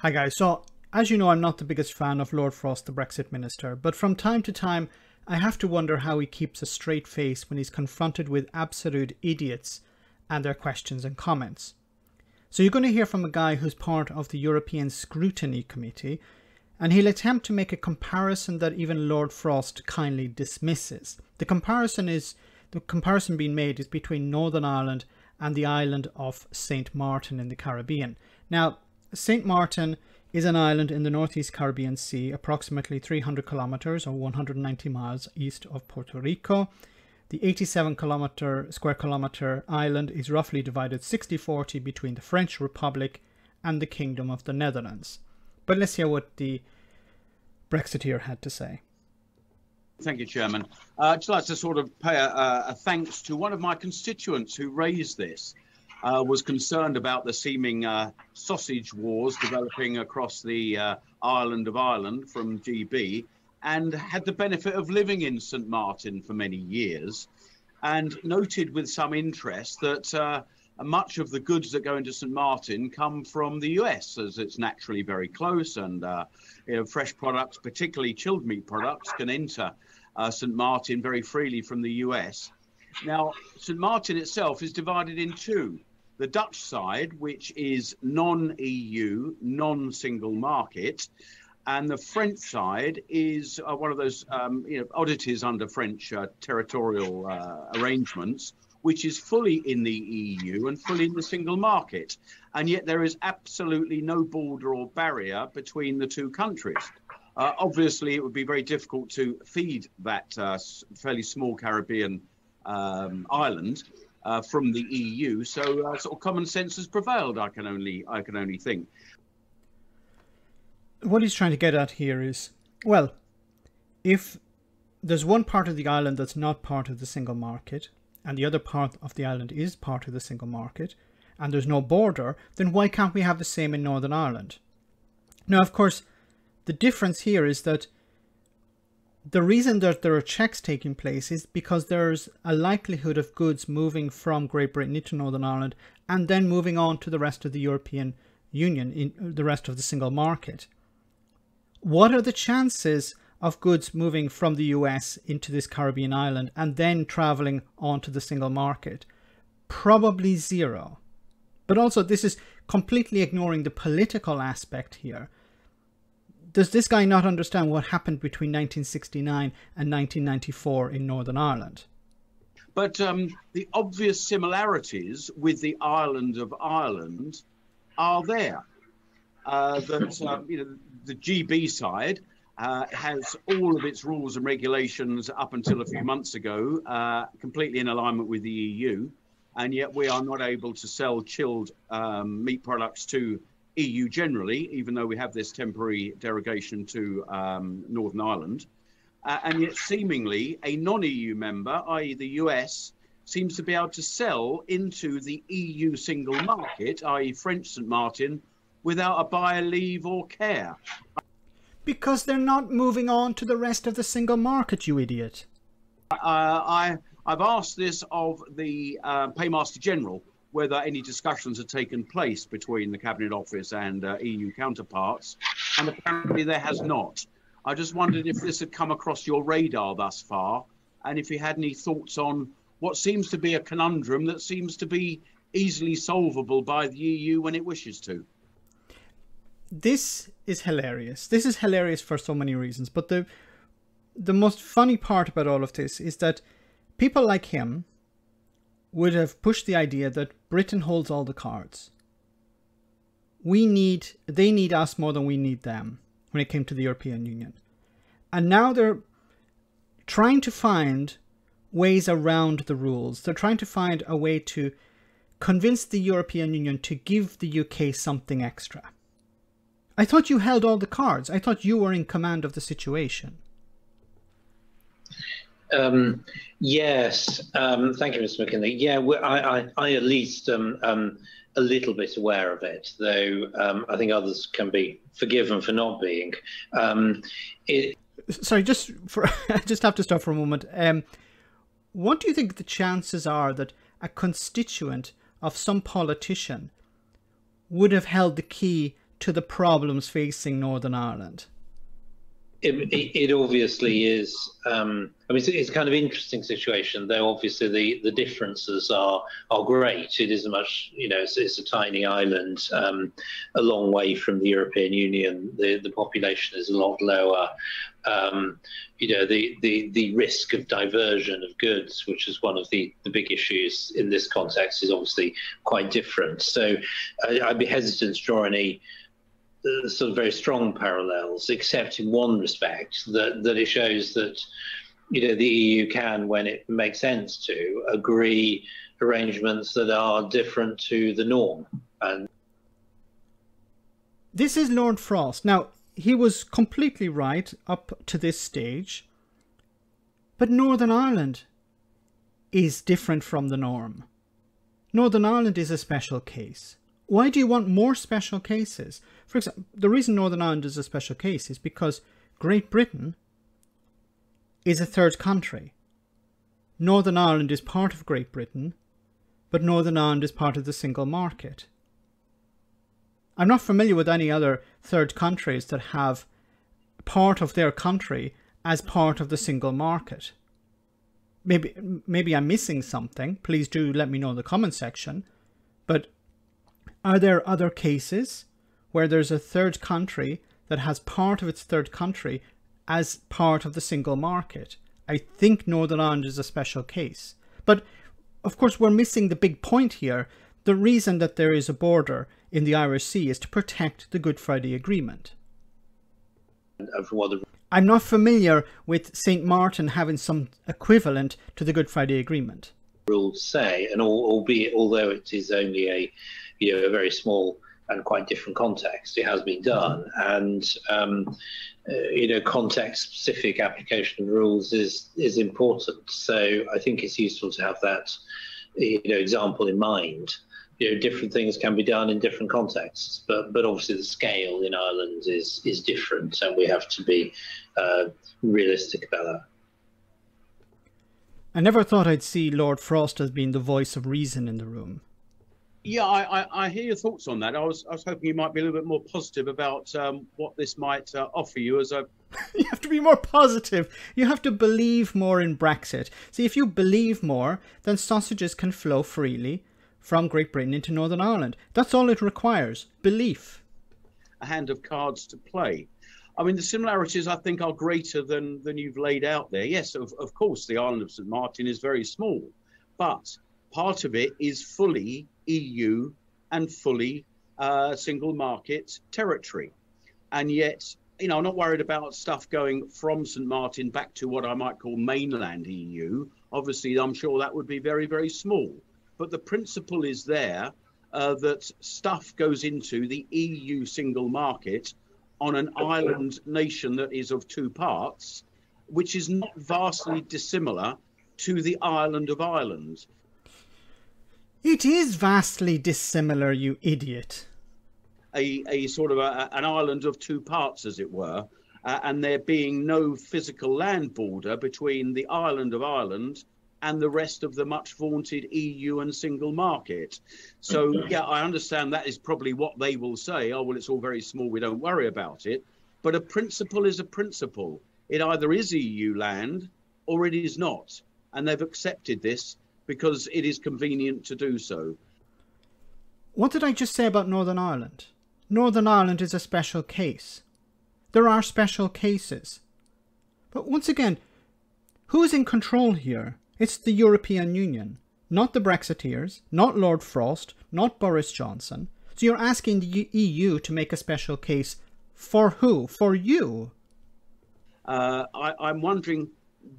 Hi guys, so as you know, I'm not the biggest fan of Lord Frost, the Brexit minister, but from time to time I have to wonder how he keeps a straight face when he's confronted with absolute idiots and their questions and comments. So you're going to hear from a guy who's part of the European Scrutiny Committee, and he'll attempt to make a comparison that even Lord Frost kindly dismisses. The comparison being made is between Northern Ireland and the island of St. Martin in the Caribbean. Now, St. Martin is an island in the northeast Caribbean Sea, approximately 300 kilometers or 190 miles east of Puerto Rico. The 87 square kilometer island is roughly divided 60-40 between the French Republic and the Kingdom of the Netherlands. But let's hear what the Brexiteer had to say. Thank you, Chairman. I'd just like to sort of pay a thanks to one of my constituents who raised this. Was concerned about the seeming sausage wars developing across the island of Ireland from GB, and had the benefit of living in St. Martin for many years, and noted with some interest that much of the goods that go into St. Martin come from the US, as it's naturally very close, and fresh products, particularly chilled meat products, can enter St. Martin very freely from the US. Now, St. Martin itself is divided in two. The Dutch side, which is non-EU, non-single market, and the French side is one of those oddities under French territorial arrangements, which is fully in the EU and fully in the single market. And yet there is absolutely no border or barrier between the two countries. Obviously, it would be very difficult to feed that fairly small Caribbean island from the EU, so sort of common sense has prevailed. I can only think. What he's trying to get at here is, well, if there's one part of the island that's not part of the single market, and the other part of the island is part of the single market, and there's no border, then why can't we have the same in Northern Ireland? Now, of course, the difference here is that the reason that there are checks taking place is because there's a likelihood of goods moving from Great Britain into Northern Ireland and then moving on to the rest of the European Union, in the rest of the single market. What are the chances of goods moving from the US into this Caribbean island and then traveling onto the single market? Probably zero. But also, this is completely ignoring the political aspect here. Does this guy not understand what happened between 1969 and 1994 in Northern Ireland? But the obvious similarities with the island of Ireland are there. The GB side has all of its rules and regulations up until a few months ago, completely in alignment with the EU, and yet we are not able to sell chilled meat products to EU generally, even though we have this temporary derogation to Northern Ireland. And yet seemingly a non-EU member, i.e. the US, seems to be able to sell into the EU single market, i.e. French St. Martin, without a buyer leave or care. Because they're not moving on to the rest of the single market, you idiot. I've asked this of the Paymaster General, whether any discussions have taken place between the Cabinet Office and EU counterparts, and apparently there has not. I just wondered if this had come across your radar thus far, and if you had any thoughts on what seems to be a conundrum that seems to be easily solvable by the EU when it wishes to. This is hilarious. This is hilarious for so many reasons, but the most funny part about all of this is that people like him would have pushed the idea that Britain holds all the cards. They need us more than we need them when it came to the European Union. And now they're trying to find ways around the rules. They're trying to find a way to convince the European Union to give the UK something extra. I thought you held all the cards. I thought you were in command of the situation. Yes, thank you, Mr. McKinley. Yeah, I at least a little bit aware of it, though I think others can be forgiven for not being. Sorry, I just have to stop for a moment. What do you think the chances are that a constituent of some politician would have held the key to the problems facing Northern Ireland? It obviously is. I mean, it's a kind of interesting situation, though. Obviously, the differences are great. It is a much, it's a tiny island, a long way from the European Union. The population is a lot lower. The risk of diversion of goods, which is one of the big issues in this context, is obviously quite different. So I'd be hesitant to draw any sort of very strong parallels, except in one respect, that it shows that the EU can, when it makes sense to, agree arrangements that are different to the norm. And this is Lord Frost. Now, he was completely right up to this stage, but Northern Ireland is different from the norm. Northern Ireland is a special case. Why do you want more special cases? For example, the reason Northern Ireland is a special case is because Great Britain is a third country. Northern Ireland is part of Great Britain, but Northern Ireland is part of the single market. I'm not familiar with any other third countries that have part of their country as part of the single market. Maybe I'm missing something. Please do let me know in the comment section. But are there other cases where there's a third country that has part of its third country as part of the single market? I think Northern Ireland is a special case. But of course, we're missing the big point here. The reason that there is a border in the Irish Sea is to protect the Good Friday Agreement. I'm not familiar with St. Martin having some equivalent to the Good Friday Agreement. Rules say, and although it is only a very small and quite different context, it has been done, and context-specific application of rules is important. So I think it's useful to have that example in mind. Different things can be done in different contexts, but obviously the scale in Ireland is different, and we have to be realistic about that. I never thought I'd see Lord Frost as being the voice of reason in the room. Yeah, I hear your thoughts on that. I was hoping you might be a little bit more positive about what this might offer you as a... You have to be more positive. You have to believe more in Brexit. See, if you believe more, then sausages can flow freely from Great Britain into Northern Ireland. That's all it requires, belief. A hand of cards to play. I mean, the similarities, I think, are greater than you've laid out there. Yes, of course, the island of St. Martin is very small, but part of it is fully EU and fully single market territory. And yet, I'm not worried about stuff going from St. Martin back to what I might call mainland EU. Obviously, I'm sure that would be very, very small. But the principle is there that stuff goes into the EU single market on an island nation that is of two parts, which is not vastly dissimilar to the island of Ireland. It is vastly dissimilar, you idiot. A sort of an island of two parts, as it were, and there being no physical land border between the island of Ireland and the rest of the much vaunted EU and single market. So, yeah, I understand that is probably what they will say. Oh, well, it's all very small, we don't worry about it. But a principle is a principle. It either is EU land or it is not. And they've accepted this because it is convenient to do so. What did I just say about Northern Ireland? Northern Ireland is a special case. There are special cases. But once again, who's in control here? It's the European Union, not the Brexiteers, not Lord Frost, not Boris Johnson. So you're asking the EU to make a special case for who? For you? I'm wondering,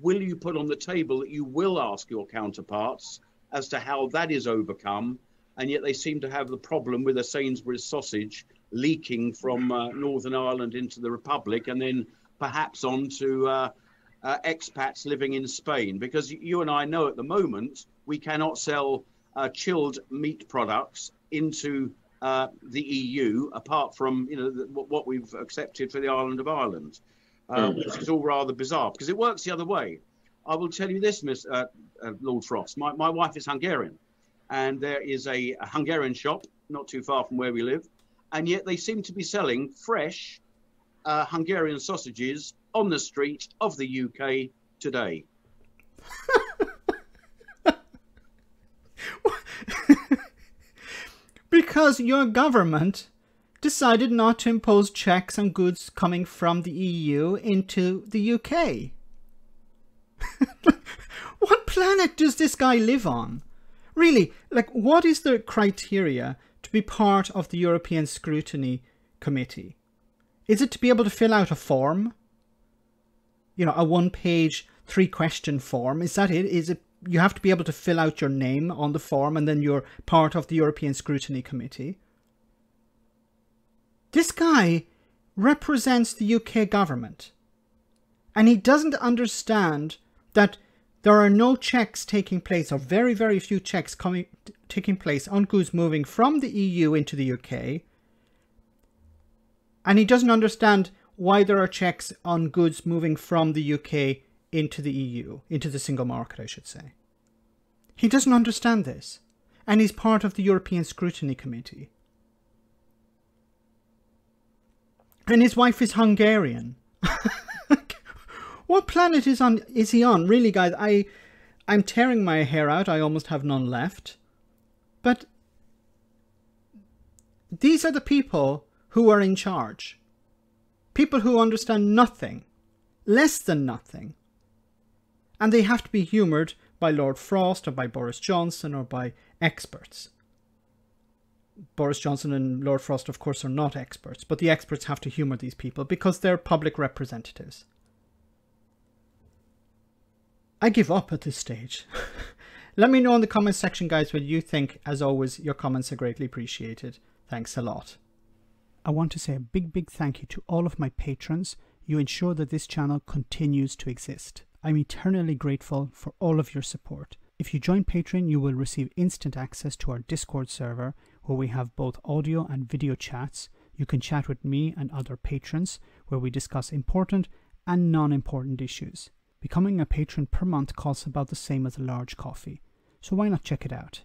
will you put on the table that you will ask your counterparts as to how that is overcome? And yet they seem to have the problem with a Sainsbury's sausage leaking from Northern Ireland into the Republic and then perhaps on to expats living in Spain, because you and I know at the moment we cannot sell chilled meat products into the EU apart from what we've accepted for the island of Ireland, which is all rather bizarre because it works the other way. I will tell you this, Lord Frost. My wife is Hungarian, and there is a Hungarian shop not too far from where we live, and yet they seem to be selling fresh Hungarian sausages on the street of the UK today. Because your government decided not to impose checks on goods coming from the EU into the UK. What planet does this guy live on? Really, like, what is the criteria to be part of the European Scrutiny Committee? Is it to be able to fill out a form? You know, a 1-page, 3-question form? Is that it? Is it you have to be able to fill out your name on the form and then you're part of the European Scrutiny Committee? This guy represents the UK government, and he doesn't understand that there are no checks taking place, or very, very few checks taking place on goods moving from the EU into the UK. And he doesn't understand why there are checks on goods moving from the UK into the EU, into the single market, I should say. He doesn't understand this. And he's part of the European Scrutiny Committee. And his wife is Hungarian. What planet is he on? Really, guys, I'm tearing my hair out. I almost have none left. But these are the people who are in charge. People who understand nothing, less than nothing. And they have to be humoured by Lord Frost or by Boris Johnson or by experts. Boris Johnson and Lord Frost, of course, are not experts, but the experts have to humour these people because they're public representatives. I give up at this stage. Let me know in the comments section, guys, what you think. As always, your comments are greatly appreciated. Thanks a lot. I want to say a big thank you to all of my patrons. You ensure that this channel continues to exist. I'm eternally grateful for all of your support. If you join Patreon, you will receive instant access to our Discord server, where we have both audio and video chats. You can chat with me and other patrons, where we discuss important and non-important issues. Becoming a patron per month costs about the same as a large coffee, so why not check it out?